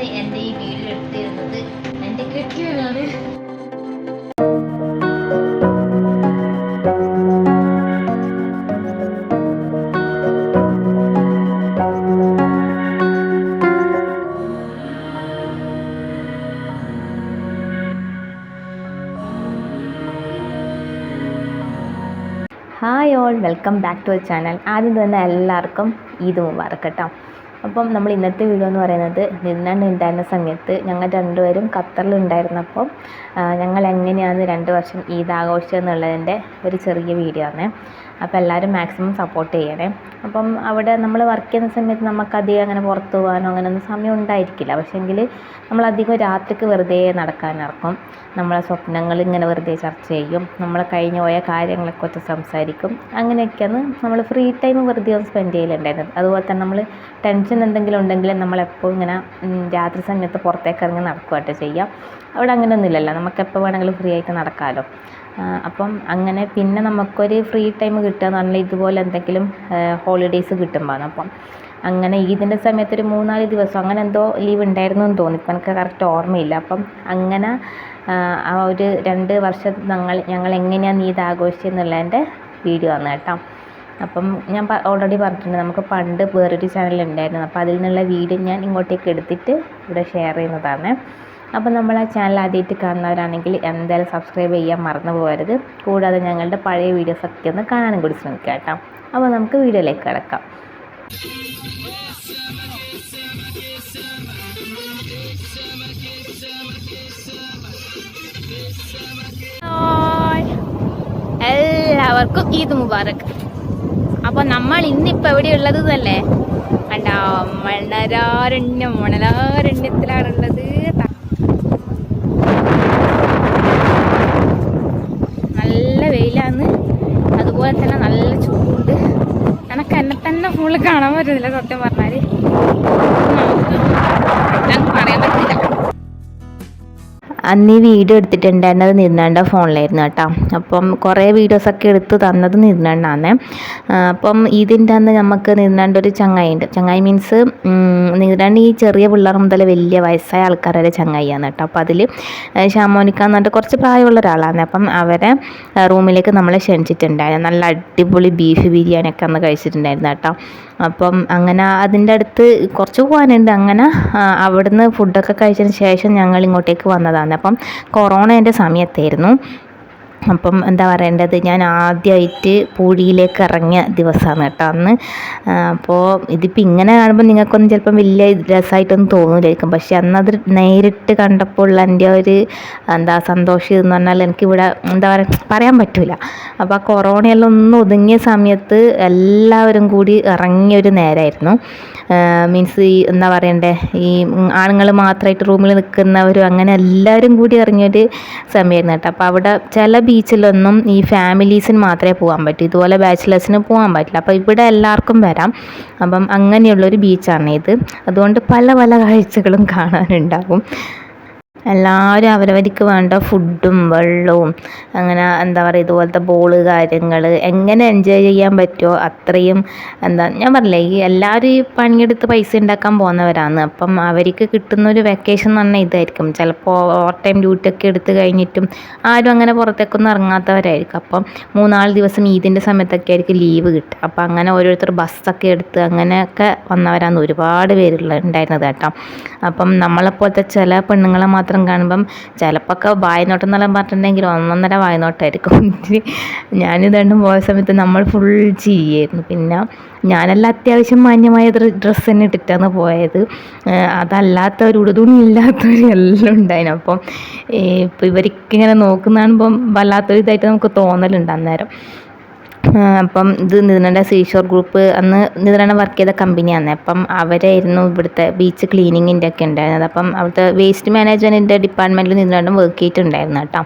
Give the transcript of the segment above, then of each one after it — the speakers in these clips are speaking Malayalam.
ഇന്ന് എൻ്റെ ഈ വീഡിയോ എടുത്തിരുന്നത് എൻ്റെ കെട്ടിയവനാണ്. Hi all, welcome back to our channel. ആദ്യം തന്നെ എല്ലാവർക്കും ഈദ് മുബാറക്ക് കേട്ടോ. അപ്പം നമ്മൾ ഇന്നത്തെ വീഡിയോ എന്ന് പറയുന്നത് നിന്നാണ്ട് ഉണ്ടായിരുന്ന സമയത്ത് ഞങ്ങൾ രണ്ടുപേരും ഖത്തറിലുണ്ടായിരുന്നപ്പം ഞങ്ങൾ എങ്ങനെയാണ് 2 വർഷം ഈദ് ആഘോഷിച്ചത് എന്നുള്ളതിൻ്റെ ഒരു ചെറിയ വീഡിയോ ആണ്. അപ്പോൾ എല്ലാവരും മാക്സിമം സപ്പോർട്ട് ചെയ്യണേ. അപ്പം അവിടെ നമ്മൾ വർക്ക് ചെയ്യുന്ന സമയത്ത് നമുക്കധികം അങ്ങനെ പുറത്ത് പോകാനോ അങ്ങനെയൊന്നും സമയം ഉണ്ടായിരിക്കില്ല. പക്ഷേങ്കിൽ നമ്മളധികം രാത്രിക്ക് വെറുതെ നടക്കാനിറക്കും. നമ്മളെ സ്വപ്നങ്ങൾ ഇങ്ങനെ വെറുതെ ചർച്ച ചെയ്യും. നമ്മൾ കഴിഞ്ഞു പോയ കാര്യങ്ങളെക്കുറിച്ച് സംസാരിക്കും. അങ്ങനെയൊക്കെയാണ് നമ്മൾ ഫ്രീ ടൈം വെറുതെ സ്പെൻഡ് ചെയ്യലുണ്ടായിരുന്നത്. അതുപോലെ തന്നെ നമ്മൾ ടെൻഷൻ എന്തെങ്കിലും ഉണ്ടെങ്കിൽ നമ്മളെപ്പോഴും ഇങ്ങനെ രാത്രി സമയത്ത് പുറത്തേക്ക് ഇറങ്ങി നടക്കുകയായിട്ട് ചെയ്യാം. അവിടെ അങ്ങനെയൊന്നുമില്ലല്ലോ, നമുക്കെപ്പോൾ വേണമെങ്കിലും ഫ്രീ ആയിട്ട് നടക്കാമല്ലോ. അപ്പം അങ്ങനെ പിന്നെ നമുക്കൊരു ഫ്രീ ടൈം കിട്ടുക എന്ന് പറഞ്ഞാൽ ഇതുപോലെ എന്തെങ്കിലും ഹോളിഡേയ്സ് കിട്ടുമ്പോൾ. അപ്പം അങ്ങനെ ഈദിൻ്റെ സമയത്ത് ഒരു 3-4 ദിവസം അങ്ങനെ എന്തോ ലീവ് ഉണ്ടായിരുന്നു എന്ന് തോന്നി. ഇപ്പം എനിക്ക് കറക്റ്റ് ഓർമ്മയില്ല. അപ്പം അങ്ങനെ ആ ഒരു 2 വർഷം ഞങ്ങൾ എങ്ങനെയാണ് ഈദ് ആഘോഷിച്ചെന്നുള്ളതിൻ്റെ വീഡിയോ ആണ് കേട്ടോ. അപ്പം ഞാൻ ഓൾറെഡി പറഞ്ഞിട്ടുണ്ട്, നമുക്ക് പണ്ട് വേറൊരു ചാനലുണ്ടായിരുന്നു. അപ്പോൾ അതിൽ നിന്നുള്ള വീഡിയോ ഞാൻ ഇങ്ങോട്ടേക്ക് എടുത്തിട്ട് ഇവിടെ ഷെയർ ചെയ്യുന്നതാണ്. അപ്പോൾ നമ്മൾ ആ ചാനൽ ആദ്യമായിട്ട് കാണുന്നവരാണെങ്കിൽ എന്തായാലും സബ്സ്ക്രൈബ് ചെയ്യാൻ മറന്നു പോകരുത്. കൂടാതെ ഞങ്ങളുടെ പഴയ വീഡിയോസൊക്കെ ഒന്ന് കാണാനും കൂടി ശ്രമിക്കാം കേട്ടോ. അപ്പോൾ നമുക്ക് വീഡിയോയിലേക്ക് കിടക്കാം. എല്ലാവർക്കും ഈദ് മുബാറക്ക്. അപ്പോൾ നമ്മൾ ഇന്നിപ്പോൾ എവിടെയുള്ളത് തന്നെ കണ്ടാ, മണലാരണ്യത്തിലാണുള്ളത്. നല്ല വെയിലാണ്, അതുപോലെ തന്നെ നല്ല ചൂടുണ്ട്. എനിക്ക് എന്നെ തന്നെ ഫുള്ള് കാണാൻ പറ്റുന്നില്ല സത്യം പറഞ്ഞാൽ. നമുക്ക് പറയാൻ പറ്റില്ല. അന്ന് ഈ വീഡിയോ എടുത്തിട്ടുണ്ടായിരുന്നത് നിന്നാണ്ട ഫോണിലായിരുന്നു കേട്ടോ. അപ്പം കുറേ വീഡിയോസൊക്കെ എടുത്ത് തന്നത് നിന്നാണ്ടാണ്. അപ്പം ഇതിൻ്റെ അന്ന് നമുക്ക് നിന്നാണ്ട് ഒരു ചങ്ങായിയുണ്ട്. ചങ്ങായി മീൻസ് നിന്നാണ്ട് ഈ ചെറിയ പിള്ളേർ മുതൽ വലിയ വയസ്സായ ആൾക്കാരുടെ ചങ്ങായിയാണ് കേട്ടോ. അപ്പോൾ അതിൽ ഷാമോനിക്കാന്ന് പറഞ്ഞിട്ട് കുറച്ച് പ്രായമുള്ള ഒരാളാണ്. അപ്പം അവരെ റൂമിലേക്ക് നമ്മളെ ക്ഷണിച്ചിട്ടുണ്ടായിരുന്നു. നല്ല അടിപൊളി ബീഫ് ബിരിയാണിയൊക്കെ അന്ന് കഴിച്ചിട്ടുണ്ടായിരുന്നു കേട്ടോ. അപ്പം അങ്ങനെ അതിൻ്റെ അടുത്ത് കുറച്ച് പോകാനുണ്ട്. അങ്ങനെ അവിടുന്ന് ഫുഡൊക്കെ കഴിച്ചതിന് ശേഷം ഞങ്ങൾ ഇങ്ങോട്ടേക്ക് വന്നതാണ്. അപ്പം കൊറോണേൻ്റെ സമയത്തായിരുന്നു. അപ്പം എന്താ പറയേണ്ടത്, ഞാൻ ആദ്യമായിട്ട് പൂഴിയിലേക്ക് ഇറങ്ങിയ ദിവസമാണ് കേട്ടോ അന്ന്. അപ്പോൾ ഇതിപ്പോൾ ഇങ്ങനെ കാണുമ്പോൾ നിങ്ങൾക്കൊന്നും ചിലപ്പം വലിയ രസമായിട്ടൊന്നും തോന്നില്ലായിരിക്കും. പക്ഷെ അന്നത് നേരിട്ട് കണ്ടപ്പോൾ ഉള്ള എൻ്റെ ഒരു സന്തോഷം എന്ന് പറഞ്ഞാൽ എനിക്കിവിടെ പറയാൻ പറ്റില്ല. അപ്പോൾ ആ കൊറോണയെല്ലാം ഒന്ന് ഒതുങ്ങിയ സമയത്ത് എല്ലാവരും കൂടി ഇറങ്ങിയൊരു നേരമായിരുന്നു. മീൻസ് ഈ ഈ ആണുങ്ങൾ മാത്രമായിട്ട് റൂമിൽ നിൽക്കുന്നവരും അങ്ങനെ എല്ലാവരും കൂടി ഇറങ്ങിയൊരു സമയമായിരുന്നു കേട്ടോ. അപ്പോൾ അവിടെ ചില ബീച്ചിലൊന്നും ഈ ഫാമിലീസിന് മാത്രമേ പോകാൻ പറ്റൂ, ഇതുപോലെ ബാച്ചിലേഴ്സിന് പോകാൻ പറ്റില്ല. അപ്പോൾ ഇവിടെ എല്ലാവർക്കും വരാം. അപ്പം അങ്ങനെയുള്ളൊരു ബീച്ചാണ് ഇത്. അതുകൊണ്ട് പല പല കാഴ്ചകളും കാണാനുണ്ടാകും. എല്ലാവരും അവരവർക്ക് വേണ്ട ഫുഡും വെള്ളവും അങ്ങനെ ഇതുപോലത്തെ ബോള് കാര്യങ്ങൾ എങ്ങനെ എൻജോയ് ചെയ്യാൻ പറ്റുമോ അത്രയും ഞാൻ പറഞ്ഞില്ലേ, ഈ എല്ലാവരും ഈ പണിയെടുത്ത് പൈസ ഉണ്ടാക്കാൻ പോകുന്നവരാണ്. അപ്പം അവർക്ക് കിട്ടുന്നൊരു വെക്കേഷൻ എന്ന് പറഞ്ഞാൽ ഇതായിരിക്കും. ചിലപ്പോൾ ഓവർ ടൈം ഡ്യൂട്ടിയൊക്കെ എടുത്ത് കഴിഞ്ഞിട്ടും ആരും അങ്ങനെ പുറത്തേക്കൊന്നും ഇറങ്ങാത്തവരായിരിക്കും. അപ്പം 3-4 ദിവസം ഈദിൻ്റെ സമയത്തൊക്കെ ആയിരിക്കും ലീവ് കിട്ടുക. അപ്പം അങ്ങനെ ഓരോരുത്തർ ബസ്സൊക്കെ എടുത്ത് അങ്ങനെയൊക്കെ വന്നവരാണ് ഒരുപാട് ഉണ്ടായിരുന്നത് കേട്ടോ. അപ്പം നമ്മളെപ്പോലത്തെ ചില പെണ്ണുങ്ങളെ മാത്രം കാണുമ്പം ചിലപ്പോൾ വായനോട്ടം എന്നെല്ലാം പറഞ്ഞിട്ടുണ്ടെങ്കിൽ 1.5 വായനോട്ടമായിരിക്കും. ഞാനിത് രണ്ടും പോയ സമയത്ത് നമ്മൾ ഫുൾ ചിരിയായിരുന്നു. പിന്നെ ഞാനെല്ലാം അത്യാവശ്യം മാന്യമായ ഡ്രസ്സ് തന്നെ ഇട്ടിട്ടാണ് പോയത്. അതല്ലാത്തവർ ഉടുതുണി ഇല്ലാത്തവർ എല്ലാം ഉണ്ടായിരുന്നു. അപ്പം ഇപ്പോൾ ഇവർക്കിങ്ങനെ നോക്കുന്ന കാണുമ്പം വല്ലാത്തൊരു ഇതായിട്ട് നമുക്ക് തോന്നലുണ്ട് അന്നേരം. അപ്പം ഇത് നിതിൻ്റെ സീഷോർ ഗ്രൂപ്പ് അന്ന് നിതിനെ വർക്ക് ചെയ്ത കമ്പനിയാണ്. അപ്പം അവരായിരുന്നു ഇവിടുത്തെ ബീച്ച് ക്ലീനിങ്ങിൻ്റെ ഒക്കെ ഉണ്ടായിരുന്നത്. അപ്പം അവിടുത്തെ വേസ്റ്റ് മാനേജ്മെൻറ്റിൻ്റെ ഡിപ്പാർട്ട്മെൻറ്റിൽ നിതിനും വർക്ക് ചെയ്തിട്ടുണ്ടായിരുന്നു കേട്ടോ.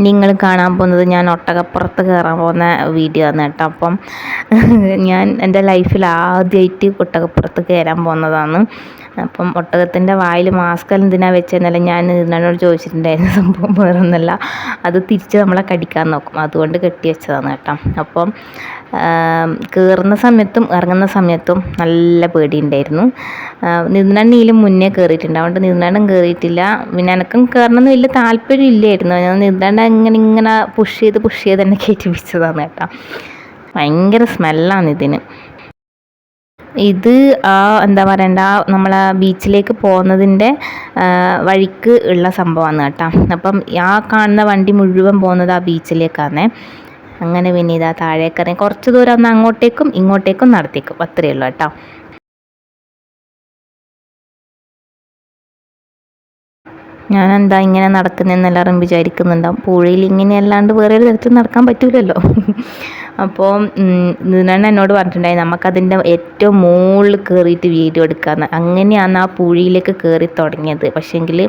നിങ്ങൾ കാണാൻ പോകുന്നത് ഞാൻ ഒട്ടകപ്പുറത്ത് കയറാൻ പോകുന്ന വീഡിയോ ആണ് കേട്ടോ. അപ്പം ഞാൻ എൻ്റെ ലൈഫിൽ ആദ്യമായിട്ട് ഒട്ടകപ്പുറത്ത് കയറാൻ പോകുന്നതാണ്. അപ്പം ഒട്ടകത്തിൻ്റെ വായിൽ മാസ്ക് എന്തിനാണ് വെച്ചതെന്നല്ല ഞാൻ ഇതിനോട് ചോദിച്ചിട്ടുണ്ടായിരുന്നു. സംഭവം വേറൊന്നുമല്ല, അത് തിരിച്ച് നമ്മളെ കടിക്കാൻ നോക്കും, അതുകൊണ്ട് കെട്ടി വെച്ചതാണ് കേട്ടോ. അപ്പം കയറുന്ന സമയത്തും ഇറങ്ങുന്ന സമയത്തും നല്ല പേടിയുണ്ടായിരുന്നു. നീന്തണ്ണീലും മുന്നേ കയറിയിട്ടുണ്ട്, അതുകൊണ്ട് നീന്തണ്ടും കയറിയിട്ടില്ല. പിന്നെ എനക്കും കയറണമെന്ന് വലിയ താല്പര്യം ഇല്ലായിരുന്നു. ഞാൻ നീന്തണ്ട ഇങ്ങനെ പുഷ് ചെയ്ത് തന്നെ കയറ്റിപ്പിച്ചതാണ് കേട്ടോ. ഭയങ്കര സ്മെല്ലാണ് ഇതിന്. ഇത് എന്താ പറയണ്ട, നമ്മളെ ബീച്ചിലേക്ക് പോകുന്നതിൻ്റെ വഴിക്ക് ഉള്ള സംഭവമാണ് കേട്ടോ. അപ്പം ആ കാണുന്ന വണ്ടി മുഴുവൻ പോകുന്നത് ആ ബീച്ചിലേക്കാണ്. അങ്ങനെ പിന്നെ ഇതാ താഴേക്ക് ഇറങ്ങി കുറച്ച് ദൂരം ഒന്ന് അങ്ങോട്ടേക്കും ഇങ്ങോട്ടേക്കും നടത്തിയേക്കും, അത്രയേ ഉള്ളൂ കേട്ടോ. ഞാനെന്താ ഇങ്ങനെ നടക്കുന്നതെന്ന് എല്ലാവരും വിചാരിക്കുന്നുണ്ടാവും. പുഴയിൽ ഇങ്ങനെ അല്ലാണ്ട് വേറെ ഒരു തരത്തിൽ നടക്കാൻ പറ്റൂലല്ലോ. അപ്പോൾ നിന്നാണ് എന്നോട് പറഞ്ഞിട്ടുണ്ടായി നമുക്കതിൻ്റെ ഏറ്റവും മുകളിൽ കയറിയിട്ട് വീഡിയോ എടുക്കാമെന്ന്. അങ്ങനെയാണ് ആ പുഴയിലേക്ക് കയറി തുടങ്ങിയത്. പക്ഷേങ്കിൽ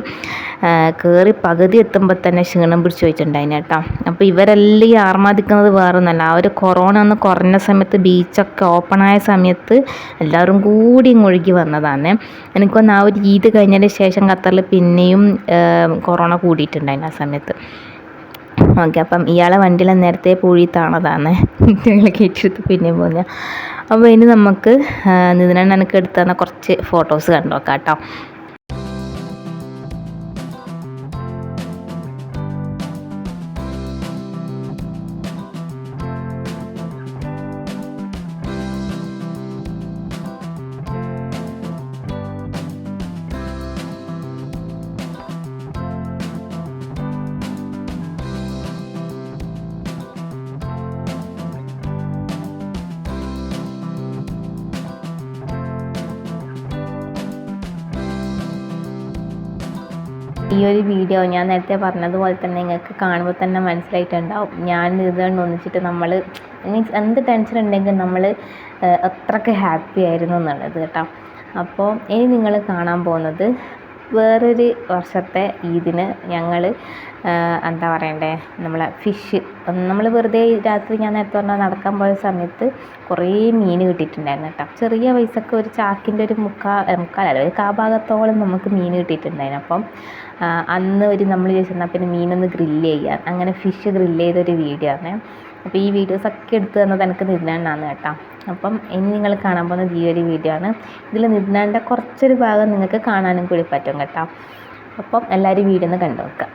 കയറി പകുതി എത്തുമ്പോൾ തന്നെ ക്ഷീണം പിടിച്ച് വെച്ചിട്ടുണ്ടായിന് കേട്ടോ. അപ്പോൾ ഇവരെല്ലാം ഈ ആർമാദിക്കുന്നത് വേറൊന്നല്ല, ആ ഒരു കൊറോണ ഒന്ന് കുറഞ്ഞ സമയത്ത് ബീച്ചൊക്കെ ഓപ്പണായ സമയത്ത് എല്ലാവരും കൂടി ഒഴുകി വന്നതാണ്. എനിക്കൊന്ന് ആ ഒരു ഈദ് കഴിഞ്ഞതിന് ശേഷം ഖത്തറിൽ പിന്നെയും കൊറോണ കൂടിയിട്ടുണ്ടായിരുന്നു ആ സമയത്ത്. ഓക്കെ, അപ്പം ഇയാളെ വണ്ടിയിൽ നേരത്തെ പൂഴി താണതാണ്, ഞങ്ങൾ കയറ്റിയെടുത്ത് പിന്നെയും പോകുന്നത്. അപ്പോൾ ഇനി നമുക്ക് ഇതിനാണ് എനിക്ക് എടുത്തു തന്ന കുറച്ച് ഫോട്ടോസ് കണ്ടു നോക്കാം കേട്ടോ. ഈ ഒരു വീഡിയോ ഞാൻ നേരത്തെ പറഞ്ഞതുപോലെ തന്നെ നിങ്ങൾക്ക് കാണുമ്പോൾ തന്നെ മനസ്സിലായിട്ടുണ്ടാവും. ഞാൻ ഇതുകൊണ്ട് ഒന്നിച്ചിട്ട് നമ്മൾ മീൻസ് എന്ത് ടെൻഷൻ ഉണ്ടെങ്കിലും നമ്മൾ അത്രയ്ക്ക് ഹാപ്പി ആയിരുന്നു എന്നുള്ളത് കേട്ടോ. അപ്പോൾ ഇനി നിങ്ങൾ കാണാൻ പോകുന്നത് വേറൊരു വർഷത്തെ ഈദിന് ഞങ്ങൾ എന്താ പറയണ്ടേ, നമ്മളെ ഫിഷ് നമ്മൾ വെറുതെ രാത്രി ഞാൻ നേരത്തെ പറഞ്ഞാൽ നടക്കാൻ പോയ സമയത്ത് കുറേ മീൻ കിട്ടിയിട്ടുണ്ടായിരുന്നു കേട്ടോ. ചെറിയ പൈസക്ക് ഒരു ചാക്കിൻ്റെ ഒരു മുക്കാലല്ല ഒരു കാഭാഗത്തോളം നമുക്ക് മീൻ കിട്ടിയിട്ടുണ്ടായിരുന്നു. അപ്പം അന്ന് നമ്മൾ ചോദിച്ചെന്നാൽ പിന്നെ മീനൊന്ന് ഗ്രില്ല് ചെയ്യാൻ, അങ്ങനെ ഫിഷ് ഗ്രില്ല് ചെയ്തൊരു വീഡിയോ ആണ്. അപ്പോൾ ഈ വീഡിയോസൊക്കെ എടുത്തു തന്നത് എനിക്ക് നിര്നാണ്ടാണ് കേട്ടോ. അപ്പം ഇനി നിങ്ങൾ കാണാൻ പോകുന്നത് ഈ ഒരു വീഡിയോ ആണ്. ഇതിൽ നിര്നാണ്ട കുറച്ചൊരു ഭാഗം നിങ്ങൾക്ക് കാണാനും കൂടി പറ്റും കേട്ടോ. അപ്പം എല്ലാവരും വീഡിയോ ഒന്ന് കണ്ടു നോക്കുക.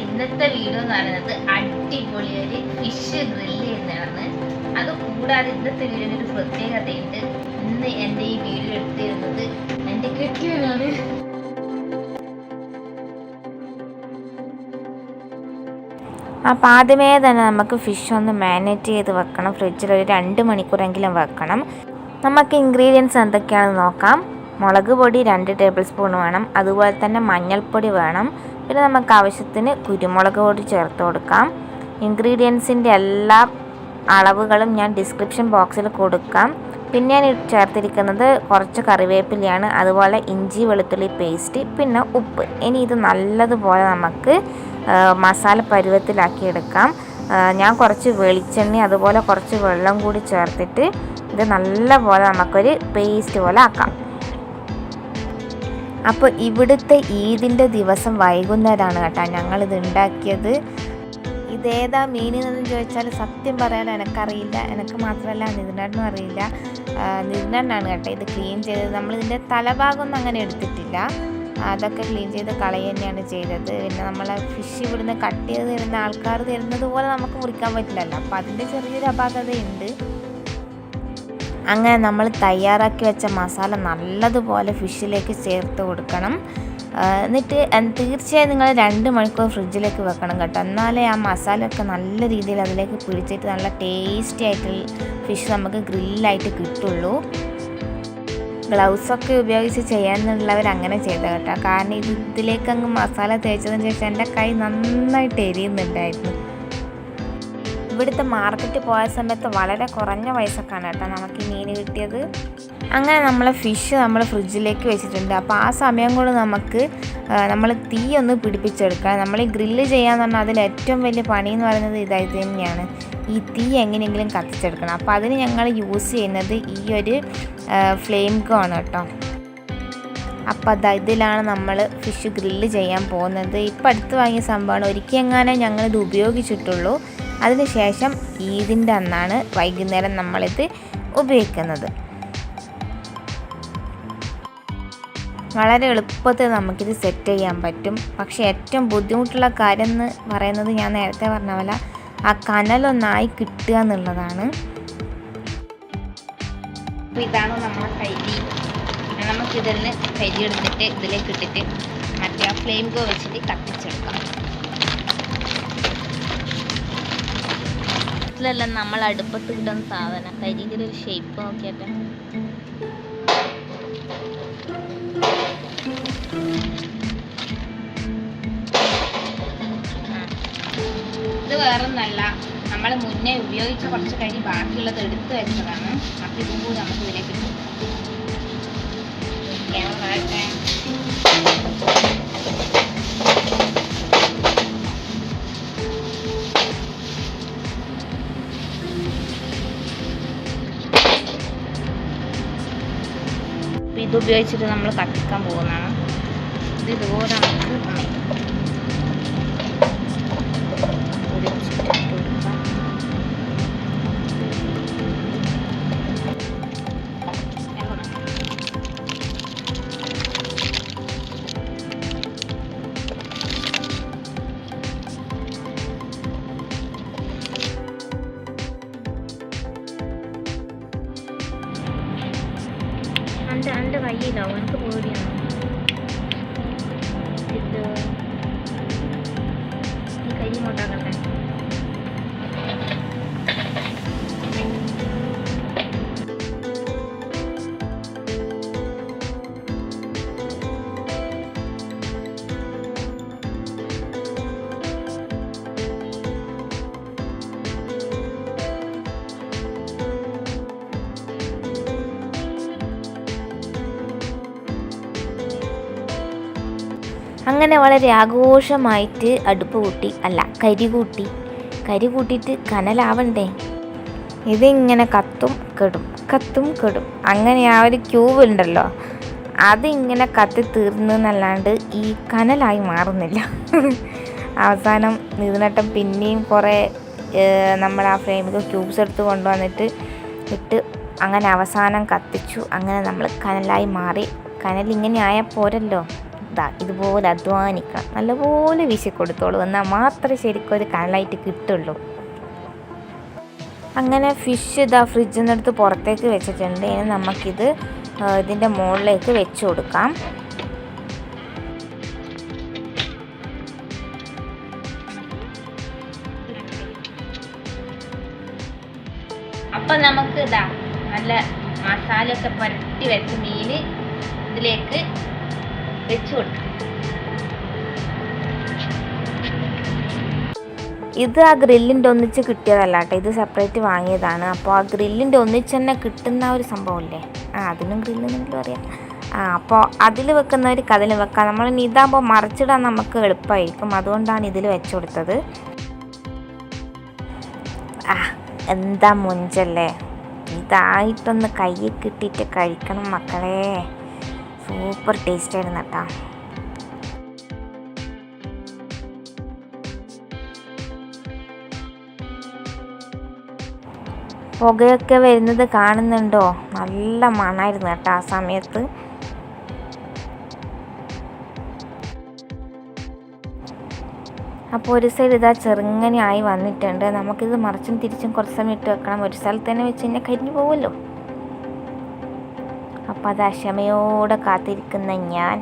ഇന്നത്തെ വീഡിയോ എന്ന് പറയുന്നത് അടിപൊളി ഒരു ഫിഷ് ഗ്രില്ല് ചെയ്യുന്നതാണ്. അതുകൂടാതെ ഇന്നത്തെ വീഡിയോന് ഒരു പ്രത്യേകതയുണ്ട്. ഇന്ന് എൻ്റെ ഈ വീഡിയോ എടുത്തിരുന്നത് എൻ്റെ കെട്ടിയവനാണ്. അപ്പോൾ ആദ്യമേ തന്നെ നമുക്ക് ഫിഷ് ഒന്ന് മാരിനേറ്റ് ചെയ്ത് വെക്കണം. ഫ്രിഡ്ജിൽ ഒരു 2 മണിക്കൂറെങ്കിലും വെക്കണം. നമുക്ക് ഇൻഗ്രീഡിയൻസ് എന്തൊക്കെയാണെന്ന് നോക്കാം. മുളക് പൊടി 2 ടേബിൾ സ്പൂൺ വേണം. അതുപോലെ തന്നെ മഞ്ഞൾപ്പൊടി വേണം. പിന്നെ നമുക്ക് ആവശ്യത്തിന് കുരുമുളക് പൊടി ചേർത്ത് കൊടുക്കാം. ഇൻഗ്രീഡിയൻസിൻ്റെ എല്ലാ അളവുകളും ഞാൻ ഡിസ്ക്രിപ്ഷൻ ബോക്സിൽ കൊടുക്കാം. പിന്നെ ഞാൻ ചേർത്തിരിക്കുന്നത് കുറച്ച് കറിവേപ്പിലയാണ്, അതുപോലെ ഇഞ്ചി വെളുത്തുള്ളി പേസ്റ്റ്, പിന്നെ ഉപ്പ്. ഇനി ഇത് നല്ലതുപോലെ നമുക്ക് മസാല പരുവത്തിലാക്കി എടുക്കാം. ഞാൻ കുറച്ച് വെളിച്ചെണ്ണ അതുപോലെ കുറച്ച് വെള്ളം കൂടി ചേർത്തിട്ട് ഇത് നല്ലപോലെ നമുക്കൊരു പേസ്റ്റ് പോലെ ആക്കാം. അപ്പോൾ ഇവിടുത്തെ ഈദിൻ്റെ ദിവസം വൈകുന്നേരമാണ് കേട്ടോ ഞങ്ങളിത് ഉണ്ടാക്കിയത്. ഇതേതാ മീനെന്ന് ചോദിച്ചാൽ സത്യം പറയാൻ എനിക്കറിയില്ല, എനിക്ക് മാത്രമല്ല നിതിനാട്ടിനും അറിയില്ല. നിതിനാട്ടിനാണ് കേട്ടോ ഇത് ക്ലീൻ ചെയ്തത്. നമ്മളിതിൻ്റെ തലഭാഗമൊന്നും അങ്ങനെ എടുത്തിട്ടില്ല, അതൊക്കെ ക്ലീൻ ചെയ്ത് കളയുക തന്നെയാണ് ചെയ്തത്. പിന്നെ നമ്മളെ ഫിഷ് ഇവിടുന്ന് കട്ട് ചെയ്ത് തരുന്ന ആൾക്കാർ തരുന്നത് പോലെ നമുക്ക് മുറിക്കാൻ പറ്റില്ലല്ലോ, അപ്പോൾ അതിൻ്റെ ചെറിയൊരു അപാകതയുണ്ട്. അങ്ങനെ നമ്മൾ തയ്യാറാക്കി വെച്ച മസാല നല്ലതുപോലെ ഫിഷിലേക്ക് ചേർത്ത് കൊടുക്കണം. എന്നിട്ട് തീർച്ചയായും നിങ്ങൾ 2 മണിക്കൂർ ഫ്രിഡ്ജിലേക്ക് വെക്കണം കേട്ടോ, എന്നാലേ ആ മസാലയൊക്കെ നല്ല രീതിയിൽ അതിലേക്ക് പിടിച്ചിട്ട് നല്ല ടേസ്റ്റി ആയിട്ടുള്ള ഫിഷ് നമുക്ക് ഗ്രില്ലായിട്ട് കിട്ടുള്ളൂ. ഗ്ലൗസൊക്കെ ഉപയോഗിച്ച് ചെയ്യാനുള്ളവർ അങ്ങനെ ചെയ്ത കേട്ടോ, കാരണം ഇതിലേക്ക് അങ്ങ് മസാല തേച്ചതിന് ശേഷം എൻ്റെ കൈ നന്നായിട്ട് എരിയുന്നുണ്ടായിരുന്നു. ഇവിടുത്തെ മാർക്കറ്റിൽ പോയ സമയത്ത് വളരെ കുറഞ്ഞ പൈസക്കാണ് കേട്ടോ നമുക്ക് ഈ മീൻ കിട്ടിയത്. അങ്ങനെ നമ്മളെ ഫിഷ് നമ്മൾ ഫ്രിഡ്ജിലേക്ക് വെച്ചിട്ടുണ്ട്. അപ്പോൾ ആ സമയം കൊണ്ട് നമുക്ക് നമ്മൾ തീ ഒന്ന് പിടിപ്പിച്ചെടുക്കാം. നമ്മൾ ഈ ഗ്രില്ല് ചെയ്യാന്ന് പറഞ്ഞാൽ അതിൽ ഏറ്റവും വലിയ പണി എന്ന് പറയുന്നത് ഇത് തന്നെയാണ്, ഈ തീ എങ്ങനെയെങ്കിലും കത്തിച്ചെടുക്കണം. അപ്പോൾ അതിന് ഞങ്ങൾ യൂസ് ചെയ്യുന്നത് ഈ ഒരു ഫ്ലെയിം ഗോ ആണ് കേട്ടോ. അപ്പോൾ ഇതിലാണ് നമ്മൾ ഫിഷ് ഗ്രില്ല് ചെയ്യാൻ പോകുന്നത്. ഇപ്പം അടുത്ത് വാങ്ങിയ സംഭവമാണ്, ഒരിക്കൽ എങ്ങാനേ ഞങ്ങളിത് ഉപയോഗിച്ചിട്ടുള്ളൂ. അതിനുശേഷം ഈദിൻ്റെ അന്നാണ് വൈകുന്നേരം നമ്മളിത് ഉപയോഗിക്കുന്നത്. വളരെ എളുപ്പത്തിൽ നമുക്കിത് സെറ്റ് ചെയ്യാൻ പറ്റും. പക്ഷേ ഏറ്റവും ബുദ്ധിമുട്ടുള്ള കാര്യം എന്ന് പറയുന്നത് ഞാൻ നേരത്തെ പറഞ്ഞ പോലെ ആ കനലൊന്നായി കിട്ടുക എന്നുള്ളതാണ്. അപ്പോൾ ഇതാണ് നമ്മളെ കരി. നമുക്കിതിന് കരി എടുത്തിട്ട് ഇതിലേക്ക് ഇട്ടിട്ട് മറ്റേ ആ ഫ്ലെയിം ഗോ വെച്ചിട്ട് കത്തിച്ചെടുക്കാം. ഇതിലെല്ലാം നമ്മൾ അടുപ്പത്ത് കിട്ടുന്ന സാധനം കരിൻ്റെ ഒരു ഷേപ്പ് നോക്കിയിട്ട് ഇത് വേറൊന്നല്ല, നമ്മൾ മുന്നേ ഉപയോഗിച്ച കുറച്ച് കരി ബാക്കിയുള്ളത് എടുത്തു വെച്ചതാണ്. അപ്പം ഇതും കൂടി നമുക്ക് ഇതിലേക്ക് ഇട്ടു. ഇത് ഉപയോഗിച്ചിട്ട് നമ്മൾ കത്തിക്കാൻ പോകുന്നതാണ്. ഇത് ഇതുപോലെ നമുക്ക് എൻ്റെ കയ്യിലാവും, എനിക്ക് പേടിയാണ്. ഇത് ഈ കൈ ഇങ്ങോട്ടാക്കട്ടെ. അങ്ങനെ വളരെ ആഘോഷമായിട്ട് അടുപ്പ് കൂട്ടി, അല്ല കരി കൂട്ടിയിട്ട് കനലാവണ്ടേ. ഇതിങ്ങനെ കത്തും കെടും കത്തും കെടും, അങ്ങനെ ആ ഒരു ക്യൂബ് ഉണ്ടല്ലോ അതിങ്ങനെ കത്തി തീർന്നല്ലാണ്ട് ഈ കനലായി മാറുന്നില്ല. അവസാനം നിതിനട്ടം പിന്നെയും കുറേ നമ്മൾ ആ ഫ്ലെയിമിൽ ക്യൂബ്സ് എടുത്ത് കൊണ്ടുവന്നിട്ട് ഇട്ട് അങ്ങനെ അവസാനം കത്തിച്ചു. അങ്ങനെ നമ്മൾ കനലായി മാറി. കനലിങ്ങനെ ആയാൽ പോരല്ലോ, ഇതുപോലെ അധ്വാനിക്കണം, നല്ലപോലെ വീശിക്കൊടുത്തോളൂ, എന്നാൽ മാത്രമേ ശരിക്കും ഒരു കനലായിട്ട് കിട്ടുള്ളൂ. അങ്ങനെ ഫിഷ് ഫ്രിഡ്ജിൽ നിന്നെടുത്ത് പുറത്തേക്ക് വെച്ചിട്ടുണ്ട്. ഇനി നമുക്കിത് ഇതിൻ്റെ മുകളിലേക്ക് വെച്ച് കൊടുക്കാം. അപ്പം നമുക്ക് നല്ല മസാലയൊക്കെ പുരട്ടി വെച്ച മീൻ ഇതിലേക്ക് വെച്ച് കൊടുക്കാം. ഇത് ആ ഗ്രില്ലിൻ്റെ ഒന്നിച്ച് കിട്ടിയതല്ല കേട്ടോ, ഇത് സെപ്പറേറ്റ് വാങ്ങിയതാണ്. അപ്പോൾ ആ ഗ്രില്ലിൻ്റെ ഒന്നിച്ച് തന്നെ കിട്ടുന്ന ഒരു സംഭവമില്ലേ, അതിനും ഗ്രില്ലെന്നെങ്കിലും അറിയാം. അപ്പോൾ അതിൽ വെക്കുന്നവർക്ക് അതിൽ വെക്കാം. നമ്മൾ ഇതാകുമ്പോൾ മറിച്ചിടാൻ നമുക്ക് എളുപ്പമായിരിക്കും, അതുകൊണ്ടാണ് ഇതിൽ വെച്ച് കൊടുത്തത്. എന്താ മുഞ്ചല്ലേ, ഇതായിട്ടൊന്ന് കയ്യിൽ കിട്ടിയിട്ട് കഴിക്കണം മക്കളെ. സൂപ്പർ ടേസ്റ്റ് ആയിരുന്നു കേട്ടോ. പുകയൊക്കെ വരുന്നത് കാണുന്നുണ്ടോ? നല്ല മണമായിരുന്നു കേട്ടോ ആ സമയത്ത്. അപ്പോൾ ഒരു സൈഡ് ഇതാ ചെറുങ്ങനെ ആയി വന്നിട്ടുണ്ട്. നമുക്കിത് മറിച്ചും തിരിച്ചും കുറച്ച് സമയം ഇട്ട് വെക്കണം. ഒരു സ്ഥലത്ത് തന്നെ വെച്ച് കഴിഞ്ഞാൽ കരിഞ്ഞു പോകുമല്ലോ. അപ്പോൾ അത് ക്ഷമയോടെ കാത്തിരിക്കുന്ന ഞാൻ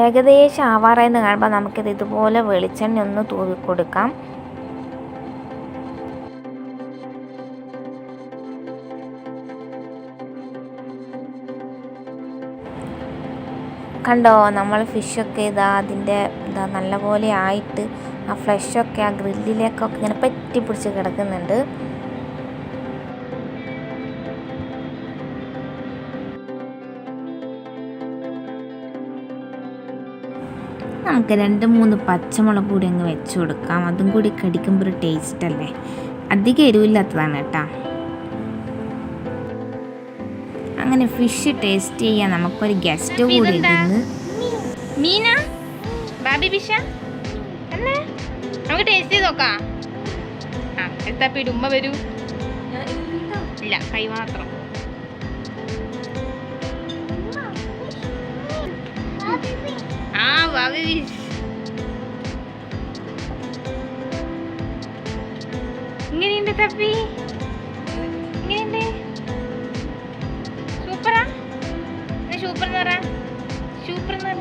ഏകദേശം ആവാറായെന്ന് കാണുമ്പോൾ നമുക്കിത് ഇതുപോലെ വെളിച്ചെണ്ണ ഒന്ന് തൂവി കൊടുക്കാം. കണ്ടോ, നമ്മൾ ഫിഷൊക്കെ അതിൻ്റെ നല്ലപോലെ ആയിട്ട് ആ ഫ്ലഷൊക്കെ ആ ഗ്രില്ലിലേക്കൊക്കെ ഇങ്ങനെ പറ്റി പിടിച്ച് കിടക്കുന്നുണ്ട്. നമുക്ക് 2-3 പച്ചമുളക് കൂടി അങ്ങ് വെച്ച് കൊടുക്കാം. അതും കൂടി കടിക്കുമ്പോൾ ഒരു ടേസ്റ്റ് അല്ലേ. അധികം എരിവില്ലാത്തതാണ് കേട്ടോ. അങ്ങനെ ഫിഷ് ടേസ്റ്റ് ചെയ്യാൻ നമുക്കൊരു ഗസ്റ്റ് കൂടി ഉണ്ട്. മീന ബാബി ഫിഷ അല്ലേ, നമുക്ക് ടേസ്റ്റ് ചെയ്ത് നോക്കാം. ആ എത്താപ്പീട് ഉമ്മ വരൂ. ഇല്ല, കൈ മാത്രം. ആ ബാബി ഫിഷ് ഇങ്ങനെയുണ്ട് തപ്പി, ഇങ്ങനെയുണ്ട്. സൂപ്പറാ, സൂപ്പർ എന്ന് പറ, സൂപ്പർ എന്ന് പറ.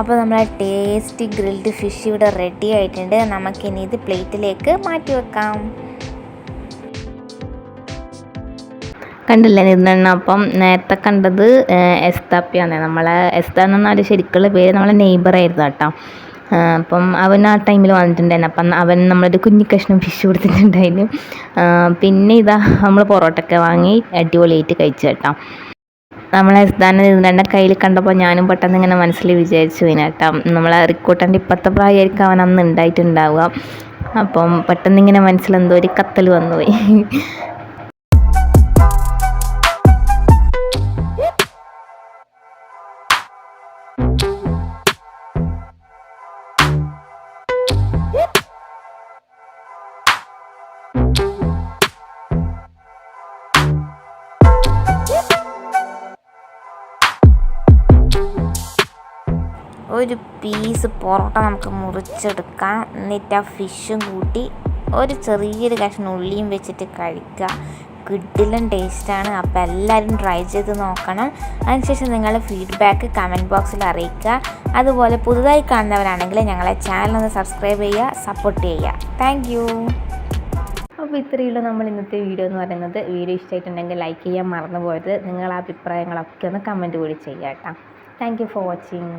അപ്പോൾ നമ്മളെ ടേസ്റ്റി ഗ്രിൽഡ് ഫിഷ് ഇവിടെ റെഡി ആയിട്ടുണ്ട്. നമുക്കിനി ഇത് പ്ലേറ്റിലേക്ക് മാറ്റി വെക്കാം. കണ്ടില്ലേ നിന്നെണ്ണ. അപ്പം നേരത്തെ കണ്ടത് എസ്താപ്പിയാണ്. നമ്മളെ എസ്ത എന്നൊരു ശരിക്കുള്ള പേര് നമ്മളെ നെയ്ബറായിരുന്നു കേട്ടോ. അപ്പം അവൻ ആ ടൈമിൽ വന്നിട്ടുണ്ടായിരുന്നു. അപ്പം അവൻ നമ്മളൊരു കുഞ്ഞി കഷ്ണം ഫിഷ് കൊടുത്തിട്ടുണ്ടായിരുന്നു. പിന്നെ ഇതാ നമ്മൾ പൊറോട്ടയൊക്കെ വാങ്ങി അടിപൊളിയായിട്ട് കഴിച്ചു കേട്ടോ. നമ്മളെ എസ്താനെ നിന്നെണ്ണ കയ്യിൽ കണ്ടപ്പോൾ ഞാനും പെട്ടെന്ന് ഇങ്ങനെ മനസ്സിൽ വിചാരിച്ചു കേട്ടോ, നമ്മളെ റിക്കോട്ടൻ്റെ ഇപ്പോഴത്തെ പ്രായമായിരിക്കും അവൻ അന്ന് ഉണ്ടായിട്ടുണ്ടാവുക. അപ്പം പെട്ടെന്ന് ഇങ്ങനെ മനസ്സിലെന്തോ ഒരു കത്തൽ വന്നുപോയി. ഒരു പീസ് പൊറോട്ട നമുക്ക് മുറിച്ചെടുക്കാം. എന്നിട്ട് ആ ഫിഷും കൂട്ടി ഒരു ചെറിയൊരു കഷ്ണം ഉള്ളിയും വെച്ചിട്ട് കഴിക്കുക. കിടിലൻ ടേസ്റ്റാണ്. അപ്പോൾ എല്ലാവരും ട്രൈ ചെയ്ത് നോക്കണം. അതിനുശേഷം നിങ്ങളുടെ ഫീഡ്ബാക്ക് കമൻറ്റ് ബോക്സിൽ അറിയിക്കുക. അതുപോലെ പുതുതായി കാണുന്നവരാണെങ്കിൽ ഞങ്ങളെ ചാനൽ ഒന്ന് സബ്സ്ക്രൈബ് ചെയ്യുക, സപ്പോർട്ട് ചെയ്യുക. Thank you. അപ്പോൾ ഇത്രയുള്ളൂ നമ്മൾ ഇന്നത്തെ വീഡിയോ എന്ന് പറയുന്നത്. വീഡിയോ ഇഷ്ടമായിട്ടുണ്ടെങ്കിൽ ലൈക്ക് ചെയ്യാൻ മറന്നു പോയത്. നിങ്ങളുടെ അഭിപ്രായങ്ങളൊക്കെ ഒന്ന് കമൻറ്റ് കൂടി ചെയ്യാം കേട്ടോ. Thank you for watching.